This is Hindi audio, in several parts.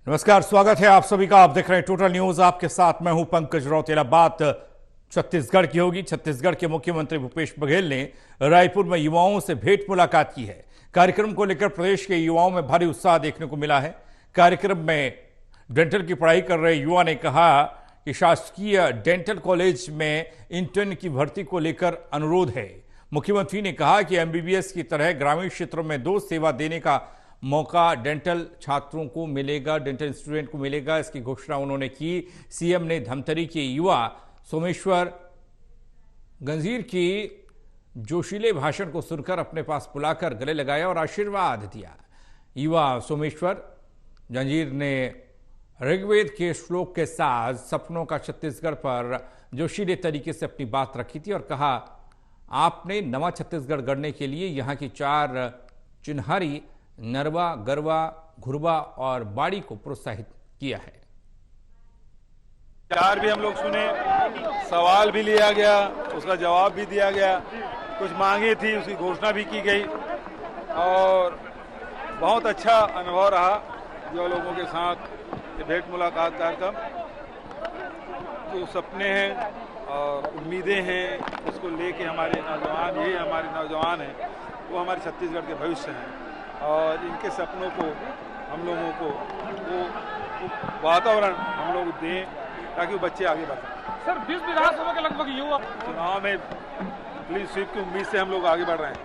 नमस्कार, स्वागत है आप सभी का। आप देख रहे हैं टोटल न्यूज। आपके साथ मैं हूं पंकज रौतेला। बात छत्तीसगढ़ की होगी। छत्तीसगढ़ के मुख्यमंत्री भूपेश बघेल ने रायपुर में युवाओं से भेंट मुलाकात की है। कार्यक्रम को लेकर प्रदेश के युवाओं में भारी उत्साह देखने को मिला है। कार्यक्रम में डेंटल की पढ़ाई कर रहे युवा ने कहा कि शासकीय डेंटल कॉलेज में इंटर्न की भर्ती को लेकर अनुरोध है। मुख्यमंत्री ने कहा कि एमबीबीएस की तरह ग्रामीण क्षेत्रों में 2 सेवा देने का मौका डेंटल छात्रों को मिलेगा, डेंटल स्टूडेंट को मिलेगा। इसकी घोषणा उन्होंने की। सीएम ने धमतरी के युवा सोमेश्वर गंजीर की जोशीले भाषण को सुनकर अपने पास बुलाकर गले लगाया और आशीर्वाद दिया। युवा सोमेश्वर जंजीर ने ऋग्वेद के श्लोक के साथ सपनों का छत्तीसगढ़ पर जोशीले तरीके से अपनी बात रखी थी और कहा, आपने नवा छत्तीसगढ़ गढ़ने के लिए यहाँ की 4 चिन्हारी नरवा, गरवा, घुरवा और बाड़ी को प्रोत्साहित किया है। 4 भी हम लोग सुने, सवाल भी लिया गया, उसका जवाब भी दिया गया, कुछ मांगे थी उसकी घोषणा भी की गई और बहुत अच्छा अनुभव रहा। जो लोगों के साथ ये भेंट मुलाकात कार्यक्रम, जो सपने हैं और उम्मीदें हैं, उसको लेके हमारे नौजवान, ये हमारे नौजवान हैं, वो हमारे छत्तीसगढ़ के भविष्य हैं और इनके सपनों को हम लोगों को वो वातावरण हम लोग दें ताकि वो बच्चे आगे बढ़ सकें। सर 20 विधानसभा के लगभग युवा चुनाव में पुलिस स्वीप की उम्मीद से हम लोग आगे बढ़ रहे हैं।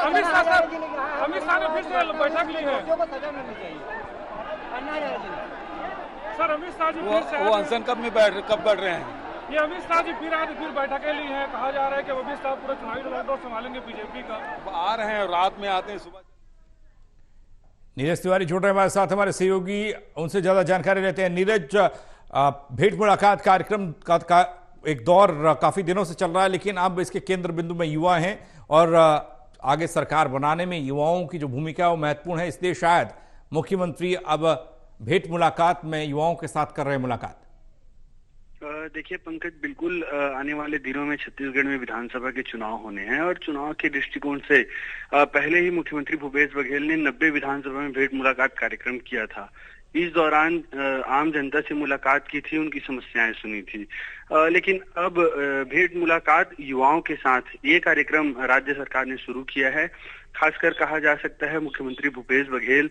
अमित शाह ने फिर से बैठक ली है। सर अमित शाह जी फिर से वो अनशन कब बढ़ रहे हैं? ये अमित शाह जी फिर बैठकें ली हैं। कहा जा रहा है कि अमित शाह पूरा चुनावी लॉकडाउन संभालेंगे बीजेपी का। आ रहे हैं, रात में आते हैं, सुबह। नीरज तिवारी जुड़ रहे हमारे साथ, हमारे सहयोगी, उनसे ज्यादा जानकारी लेते हैं। नीरज, भेंट मुलाकात कार्यक्रम का एक दौर काफी दिनों से चल रहा है, लेकिन अब इसके केंद्र बिंदु में युवा हैं और आगे सरकार बनाने में युवाओं की जो भूमिका है वो महत्वपूर्ण है। इसलिए शायद मुख्यमंत्री अब भेंट मुलाकात में युवाओं के साथ कर रहे हैं मुलाकात। देखिए पंकज, बिल्कुल आने वाले दिनों में छत्तीसगढ़ में विधानसभा के चुनाव होने हैं और चुनाव के दृष्टिकोण से पहले ही मुख्यमंत्री भूपेश बघेल ने 90 विधानसभा में भेंट मुलाकात कार्यक्रम किया था। इस दौरान आम जनता से मुलाकात की थी, उनकी समस्याएं सुनी थी, लेकिन अब भेंट मुलाकात युवाओं के साथ ये कार्यक्रम राज्य सरकार ने शुरू किया है। खासकर कहा जा सकता है मुख्यमंत्री भूपेश बघेल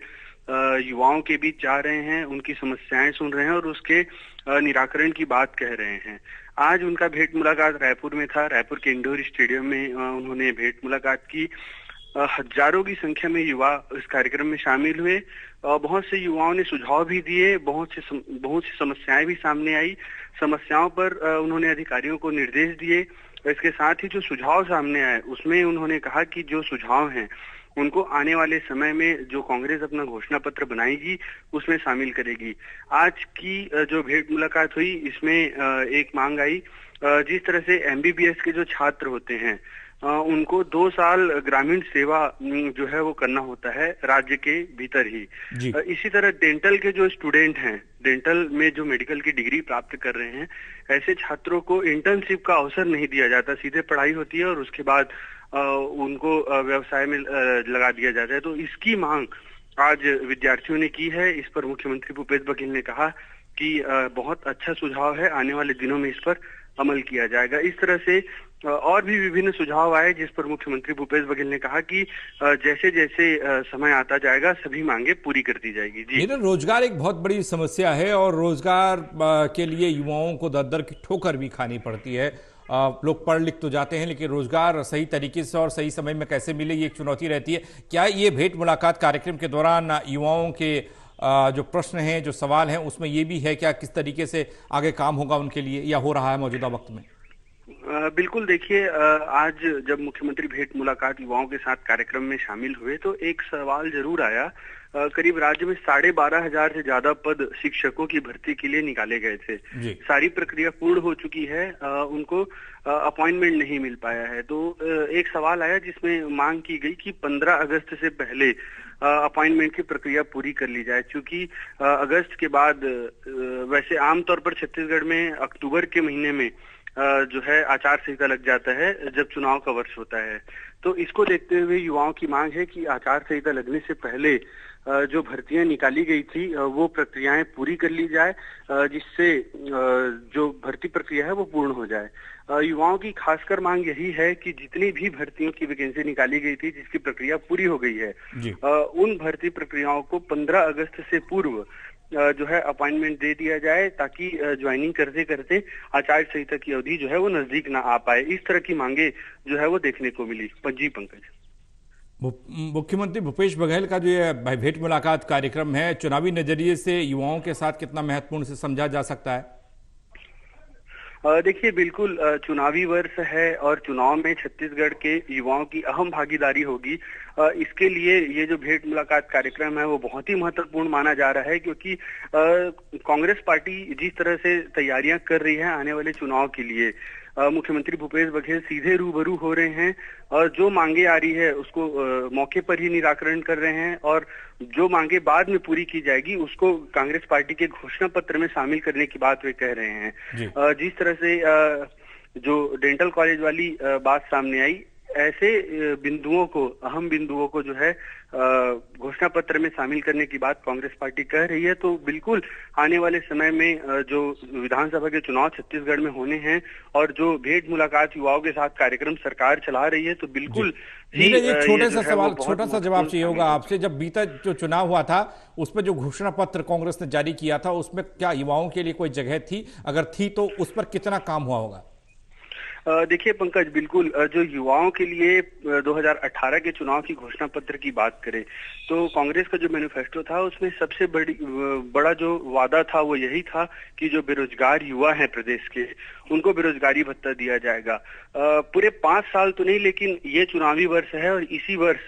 युवाओं के बीच जा रहे हैं, उनकी समस्याएं सुन रहे हैं और उसके निराकरण की बात कह रहे हैं। आज उनका भेंट मुलाकात रायपुर में था। रायपुर के इंडोर स्टेडियम में उन्होंने भेंट मुलाकात की। हजारों की संख्या में युवा इस कार्यक्रम में शामिल हुए। बहुत से युवाओं ने सुझाव भी दिए, बहुत सी समस्याएं भी सामने आई। समस्याओं पर उन्होंने अधिकारियों को निर्देश दिए। इसके साथ ही जो सुझाव सामने आए उसमें उन्होंने कहा कि जो सुझाव हैं उनको आने वाले समय में जो कांग्रेस अपना घोषणा पत्र बनाएगी उसमें शामिल करेगी। आज की जो भेंट मुलाकात हुई इसमें एक मांग आई, जिस तरह से एमबीबीएस के जो छात्र होते हैं उनको 2 साल ग्रामीण सेवा जो है वो करना होता है राज्य के भीतर ही। इसी तरह डेंटल के जो स्टूडेंट हैं, डेंटल में जो मेडिकल की डिग्री प्राप्त कर रहे हैं, ऐसे छात्रों को इंटर्नशिप का अवसर नहीं दिया जाता। सीधे पढ़ाई होती है और उसके बाद उनको व्यवसाय में लगा दिया जाता है। तो इसकी मांग आज विद्यार्थियों ने की है। इस पर मुख्यमंत्री भूपेश बघेल ने कहा कि बहुत अच्छा सुझाव है, आने वाले दिनों में इस पर अमल किया जाएगा। इस तरह से और भी विभिन्न सुझाव आए जिस पर मुख्यमंत्री भूपेश बघेल ने कहा कि जैसे जैसे समय आता जाएगा सभी मांगे पूरी कर दी जाएगी। जी, रोजगार एक बहुत बड़ी समस्या है और रोजगार के लिए युवाओं को दर की ठोकर भी खानी पड़ती है। लोग पढ़ लिख तो जाते हैं, लेकिन रोजगार सही तरीके से और सही समय में कैसे मिले, ये एक चुनौती रहती है। क्या ये भेंट मुलाकात कार्यक्रम के दौरान युवाओं के जो प्रश्न हैं, जो सवाल हैं, उसमें ये भी है क्या किस तरीके से आगे काम होगा उनके लिए या हो रहा है मौजूदा वक्त में? बिल्कुल, देखिए आज जब मुख्यमंत्री भेंट मुलाकात युवाओं के साथ कार्यक्रम में शामिल हुए तो एक सवाल जरूर आया। करीब राज्य में 12,500 से ज्यादा पद शिक्षकों की भर्ती के लिए निकाले गए थे। सारी प्रक्रिया पूर्ण हो चुकी है, उनको अपॉइंटमेंट नहीं मिल पाया है। तो एक सवाल आया जिसमें मांग की गई कि 15 अगस्त से पहले अपॉइंटमेंट की प्रक्रिया पूरी कर ली जाए, क्योंकि अगस्त के बाद वैसे आमतौर पर छत्तीसगढ़ में अक्टूबर के महीने में जो है आचार संहिता लग जाता है जब चुनाव का वर्ष होता है। तो इसको देखते हुए युवाओं की मांग है कि आचार संहिता लगने से पहले जो भर्तियां निकाली गई थी वो प्रक्रियाएं पूरी कर ली जाए, जिससे जो भर्ती प्रक्रिया है वो पूर्ण हो जाए। युवाओं की खासकर मांग यही है कि जितनी भी भर्तियों की वैकेंसी निकाली गई थी जिसकी प्रक्रिया पूरी हो गई है, उन भर्ती प्रक्रियाओं को 15 अगस्त से पूर्व जो है अपॉइंटमेंट दे दिया जाए, ताकि ज्वाइनिंग करते करते आचार संहिता की अवधि जो है वो नजदीक ना आ पाए। इस तरह की मांगे जो है वो देखने को मिली। जी पंकज। मुख्यमंत्री भूपेश बघेल का जो ये भेंट मुलाकात कार्यक्रम है, चुनावी नजरिए से युवाओं के साथ कितना महत्वपूर्ण से समझा जा सकता है? देखिए, बिल्कुल चुनावी वर्ष है और चुनाव में छत्तीसगढ़ के युवाओं की अहम भागीदारी होगी। इसके लिए ये जो भेंट मुलाकात कार्यक्रम है वो बहुत ही महत्वपूर्ण माना जा रहा है, क्योंकि कांग्रेस पार्टी जिस तरह से तैयारियां कर रही है आने वाले चुनाव के लिए, मुख्यमंत्री भूपेश बघेल सीधे रूबरू हो रहे हैं और जो मांगे आ रही है उसको मौके पर ही निराकरण कर रहे हैं, और जो मांगे बाद में पूरी की जाएगी उसको कांग्रेस पार्टी के घोषणा पत्र में शामिल करने की बात वे कह रहे हैं। जिस तरह से जो डेंटल कॉलेज वाली बात सामने आई, ऐसे बिंदुओं को, अहम बिंदुओं को जो है घोषणा पत्र में शामिल करने की बात कांग्रेस पार्टी कह रही है। तो बिल्कुल आने वाले समय में जो विधानसभा के चुनाव छत्तीसगढ़ में होने हैं और जो भेंट मुलाकात युवाओं के साथ कार्यक्रम सरकार चला रही है, तो बिल्कुल एक छोटे सा सवाल, छोटा सा जवाब चाहिए होगा आपसे। जब बीता जो चुनाव हुआ था उसमें जो घोषणा पत्र कांग्रेस ने जारी किया था, उसमें क्या युवाओं के लिए कोई जगह थी? अगर थी तो उस पर कितना काम हुआ होगा? देखिए पंकज, बिल्कुल जो युवाओं के लिए 2018 के चुनाव की घोषणा पत्र की बात करें तो कांग्रेस का जो मैनिफेस्टो था उसमें सबसे बड़ा जो वादा था वो यही था कि जो बेरोजगार युवा हैं प्रदेश के, उनको बेरोजगारी भत्ता दिया जाएगा। पूरे 5 साल तो नहीं, लेकिन ये चुनावी वर्ष है और इसी वर्ष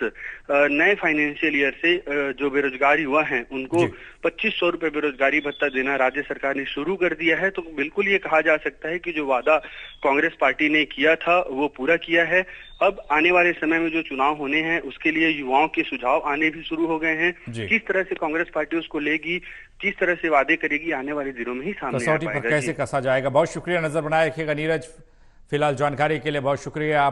नए फाइनेंशियल ईयर से जो बेरोजगार युवा हैं उनको 2500 रुपए बेरोजगारी भत्ता देना राज्य सरकार ने शुरू कर दिया है। तो बिल्कुल ये कहा जा सकता है कि जो वादा कांग्रेस पार्टी ने किया था वो पूरा किया है। अब आने वाले समय में जो चुनाव होने हैं उसके लिए युवाओं के सुझाव आने भी शुरू हो गए हैं। किस तरह से कांग्रेस पार्टी उसको लेगी, किस तरह से वादे करेगी, आने वाले दिनों में ही सामने आ पाएगा। कैसे कसा जाएगा। बहुत शुक्रिया, नजर बनाए रखिएगा नीरज। फिलहाल जानकारी के लिए बहुत शुक्रिया आप।